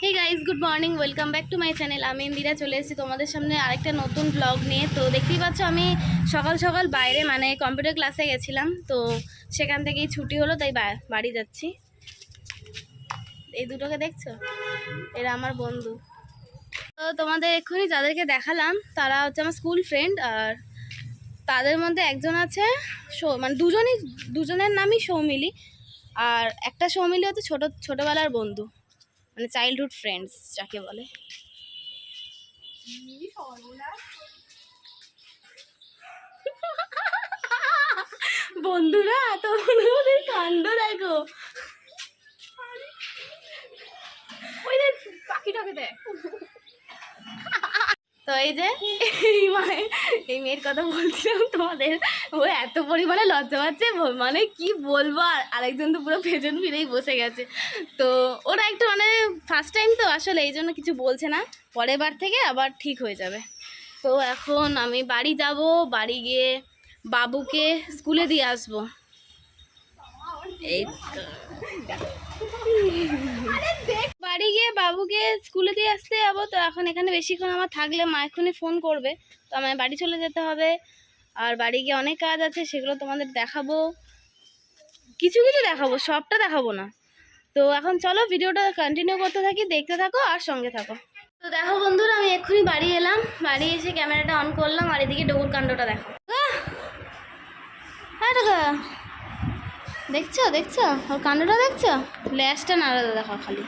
Hey guys, good morning, welcome back to my channel. আমি ইন্দিরা চলে এসেছি তোমাদের সামনে আরেকটা নতুন ব্লগ নিয়ে। তো দেখতেই পাচ্ছ আমি সকাল সকাল বাইরে মানে কম্পিউটার ক্লাসে গেছিলাম, তো সেখান থেকেই ছুটি হলো, তাই বাড়ি যাচ্ছি। এই দুটোকে দেখছো, এরা আমার বন্ধু। তো তোমাদের এক্ষুনি যাদেরকে দেখালাম তারা হচ্ছে আমার স্কুল ফ্রেন্ড, আর তাদের মধ্যে একজন আছে মানে দুজনের নামই সৌমিলি, আর একটা সৌমিলি হচ্ছে ছোটোবেলার বন্ধু, মানে চাইল্ডহুড ফ্রেন্ডস যাকে বলে। বন্ধুরা তো ওদের কাণ্ড দেখো, ওই দেখ পাখিটাকে দেখ। তো এই যে এই মেয়ের কথা বলছিলাম তোমাদের, ও এত পরিমাণে লজ্জা পাচ্ছে, মানে কি বলবো। আর আরেকজন তো পুরো পেছন ফিরেই বসে গেছে। তো ওরা একটু মানে ফার্স্ট টাইম তো আসলে এই জন্য কিছু বলছে না, পরের বার থেকে আবার ঠিক হয়ে যাবে। তো এখন আমি বাড়ি যাব, বাড়ি গিয়ে বাবুকে স্কুলে দিয়ে আসবো। এই বাড়ি গিয়ে বাবুকে স্কুলে দিয়ে আসতে যাবো। তো এখন এখানে বেশিক্ষণ আমার থাকলে মা এক্ষুনি ফোন করবে, তো আমায় বাড়ি চলে যেতে হবে। আর বাড়ি গিয়ে অনেক কাজ আছে, সেগুলো তোমাদের দেখাবো, কিছু কিছু দেখাবো, সবটা দেখাবো না। তো এখন চলো ভিডিওটা কন্টিনিউ করতে থাকি, দেখতে থাকো আর সঙ্গে থাকো। তো দেখো বন্ধুরা, আমি এক্ষুনি বাড়ি এলাম, বাড়ি এসে ক্যামেরাটা অন করলাম, আর এদিকে ডোর কাণ্ডটা দেখো। হ্যাঁ টাকা দেখছো দেখছো, ওর কাণ্ডটা দেখছো, ল্যাসটা নাড়াতে দেখো খালি।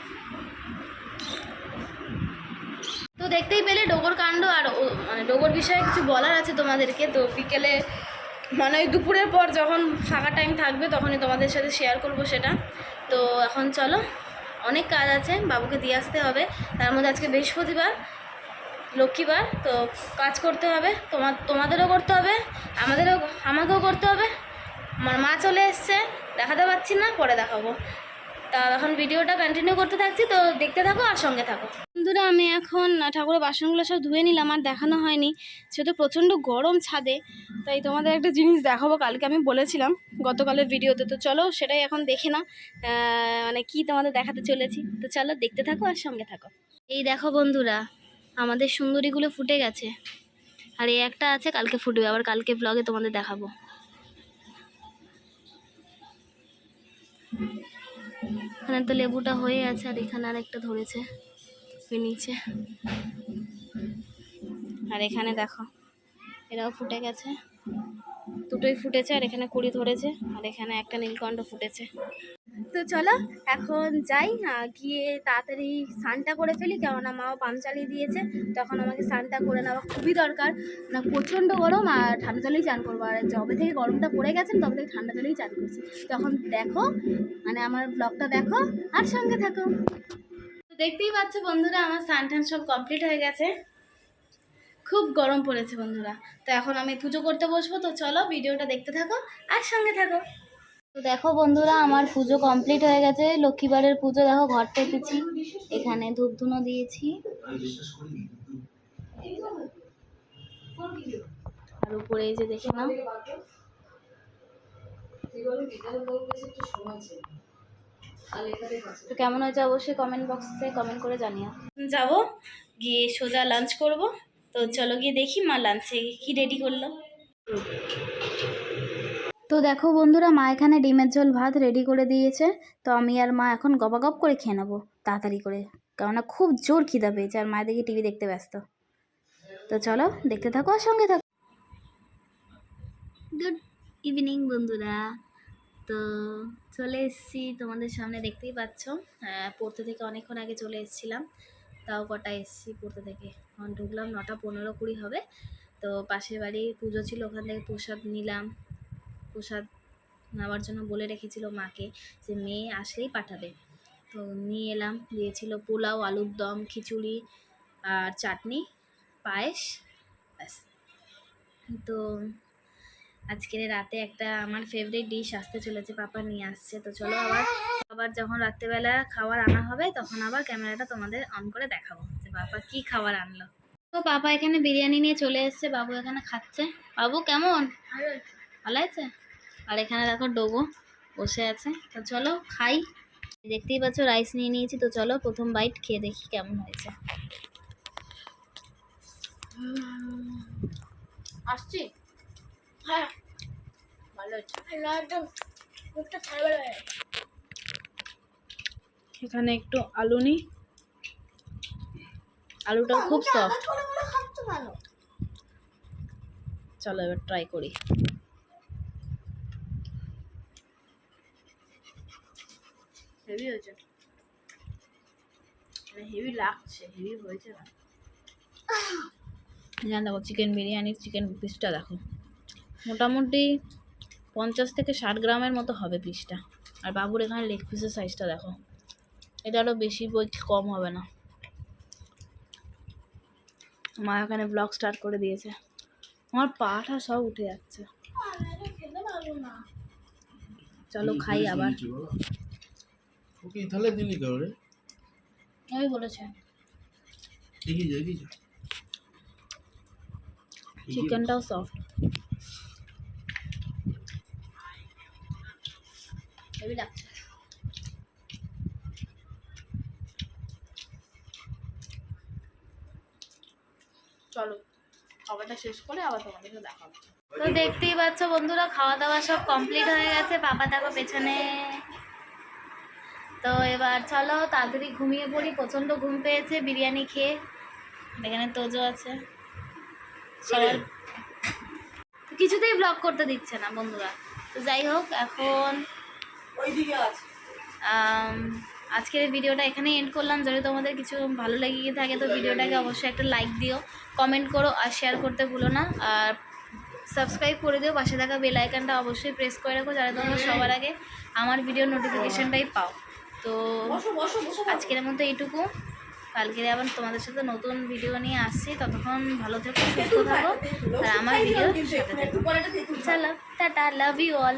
তো দেখতেই পেলে ডোগর কাণ্ড। আর মানে ডোগর বিষয়ে কিছু বলার আছে তোমাদেরকে। তো বিকেলে মানে ওই দুপুরের পর যখন ফাঁকা টাইম থাকবে তখনই তোমাদের সাথে শেয়ার করব সেটা। তো এখন চলো, অনেক কাজ আছে, বাবুকে দিয়ে আসতে হবে। তার মধ্যে আজকে বৃহস্পতিবার, লক্ষ্মীবার, তো কাজ করতে হবে, তোমাদেরও করতে হবে, আমাকেও করতে হবে। আমার মা চলে এসছে, দেখাতে পাচ্ছি না, পরে দেখাবো। তা এখন ভিডিওটা কন্টিনিউ করতে থাকছি, তো দেখতে থাকো আর সঙ্গে থাকো। বন্ধুরা, আমি এখন ঠাকুরের বাসনগুলো সব ধুয়ে নিলাম, আর দেখানো হয়নি, সেহেতু প্রচণ্ড গরম ছাদে। তাই তোমাদের একটা জিনিস দেখাবো, কালকে আমি বলেছিলাম গতকালের ভিডিওতে। তো চলো সেটাই এখন দেখে না, মানে কি তোমাদের দেখাতে চলেছি। তো চলো দেখতে থাকো আর সঙ্গে থাকো। এই দেখো বন্ধুরা, আমাদের সুন্দরীগুলো ফুটে গেছে, আর এই একটা আছে কালকে ফুটবে, আবার কালকে ব্লগে তোমাদের দেখাবো। এখানে তো লেবুটা হয়ে আছে, আর এখানে আরেকটা ধরেছে ওই নিচে, আর এখানে দেখো এরাও ফুটে গেছে, দুটোই ফুটেছে, আর এখানে কুড়ি ধরেছে, আর এখানে একটা নীলকণ্ঠ ফুটেছে। তো চলো এখন যাই, গিয়ে তাড়াতাড়ি স্নানটা করে ফেলি, কেননা মাও পাম্প চালিয়ে দিয়েছে, তখন আমাকে স্নানটা করে নেওয়া খুবই দরকার। না প্রচণ্ড গরম, আর ঠান্ডা জলেই চান করবো, আর যবে থেকে গরমটা পড়ে গেছে তবে থেকে ঠান্ডা জলেই চান করছি। তখন দেখো, মানে আমার ব্লগটা দেখো আর সঙ্গে থাকো। তো দেখতেই পাচ্ছ বন্ধুরা, আমার স্নান টান সব কমপ্লিট হয়ে গেছে, খুব গরম পড়েছে বন্ধুরা। তো এখন আমি পুজো করতে বসবো, তো চলো ভিডিওটা দেখতে থাকো আর সঙ্গে থাকো। তো দেখো বন্ধুরা, আমার পুজো কমপ্লিট হয়ে গেছে, লক্ষ্মীবারের পুজো। দেখো ঘরটা এসেছি, এখানে ধূপ ধুনো দিয়েছি, আর উপরে এই যে দেখে নাও। তো কেমন হয়েছে অবশ্যই কমেন্ট বক্সে কমেন্ট করে জানিও। যাব গিয়ে সোজা লাঞ্চ করব। তো চলো গিয়ে দেখি মা লাঞ্চে কি রেডি করলো। তো দেখো বন্ধুরা, মা এখানে ডিমের ঝোল ভাত রেডি করে দিয়েছে। তো আমি আর মা এখন গপাগপ করে খেয়ে নেবো তাড়াতাড়ি করে, কেননা খুব জোর খিদা পেয়েছে, আর মায়ের দিকে টিভি দেখতে ব্যস্ত। তো চলো দেখতে থাকো আর সঙ্গে থাকো। গুড ইভিনিং বন্ধুরা, তো চলে এসেছি তোমাদের সামনে, দেখতেই পাচ্ছ। পড়তে থেকে অনেকক্ষণ আগে চলে এসেছিলাম, তাও কটা এসেছি পড়তে থেকে, এখন ঢুকলাম 9টা 15-20 হবে। তো পাশের বাড়ি পুজো ছিল, ওখান থেকে প্রসাদ নিলাম। প্রসাদ নেওয়ার জন্য বলে রেখেছিল মাকে যে মেয়ে আসলেই পাঠাবে। তো নিয়ে এলাম, দিয়েছিল পোলাও, আলুর দম, খিচুড়ি আর চাটনি, পায়েস, ব্যাস। তো আজকের রাতে একটা আমার ফেভারিট ডিশ আসতে চলেছে, পাপা নিয়ে আসছে। তো চলো আবার যখন রাত্রেবেলা খাবার আনা হবে তখন আবার ক্যামেরাটা তোমাদের অন করে দেখাবো যে পাপা কি খাবার আনলো। তো পাপা এখানে বিরিয়ানি নিয়ে চলে এসছে, বাবু এখানে খাচ্ছে। বাবু কেমন, ভালো আছে? আর এখানে দেখো ডোগো বসে আছে। তো চলো খাই, দেখতেই পাচ্ছ রাইস নিয়ে নিয়েছি, তো চলো প্রথম বাইট খেয়ে দেখি কেমন হয়েছে। আসছি, হ্যাঁ ভালো হচ্ছে। একদম মুখটা ছাড়বে। এখানে একটু আলু নিই, আলুটা খুব সফট। খাচ্ছ ভালো। চলো এবার ট্রাই করি। হেভি হয়েছে, মানে হেভি লাগছে, হেভি হয়েছে না। জান দেখো চিকেন বিরিয়ানির চিকেন পিসটা দেখো, মোটামুটি 50 থেকে 60 গ্রামের মতো হবে পিসটা। আর বাবুর এখানে লেগ পিসের সাইজটা দেখো, এটা আরও বেশি বই কম হবে না। মা এখানে ব্লগ স্টার্ট করে দিয়েছে, আমার পাটা সব উঠে যাচ্ছে। খেতে পারবো না। চলো খাই আবার। ওকে তাহলে দিলি কেন রে? ওই বলেছে এগিয়ে যা, এগিয়ে যা। চিকেনটাও সফট, হেভি লাগছে। চলো খাবারটা শেষ করে আবার তোমাদেরকে দেখাবো। তো দেখতেই পাচ্ছ বন্ধুরা, খাওয়া দাওয়া সব কমপ্লিট হয়ে গেছে, পাপা দেখো পেছনে। তো এবার চলো তাড়াতাড়ি ঘুমিয়ে পড়ি, প্রচণ্ড ঘুম পেয়েছে বিরিয়ানি খেয়ে। এখানে তোজো আছে, সবার কিছুতেই ব্লগ করতে দিচ্ছে না বন্ধুরা। তো যাই হোক, এখন আজকের ভিডিওটা এখানেই এন্ড করলাম। যদি তোমাদের কিছু ভালো লেগে থাকে তো ভিডিওটাকে অবশ্যই একটা লাইক দিও, কমেন্ট করো আর শেয়ার করতে ভুলো না। আর সাবস্ক্রাইব করে দিও, পাশে থাকা বেল আইকনটা অবশ্যই প্রেস করে রাখো, যাতে তোমরা সবার আগে আমার ভিডিওর নোটিফিকেশানটাই পাও। তো আজকের মতো এইটুকু, কালকে আবার তোমাদের সাথে নতুন ভিডিও নিয়ে আসছি। ততক্ষণ ভালো থেকো, সুস্থ থাকো আর আমার ভিডিও সাথে থাকো। চলো টাটা, লাভ ইউ অল।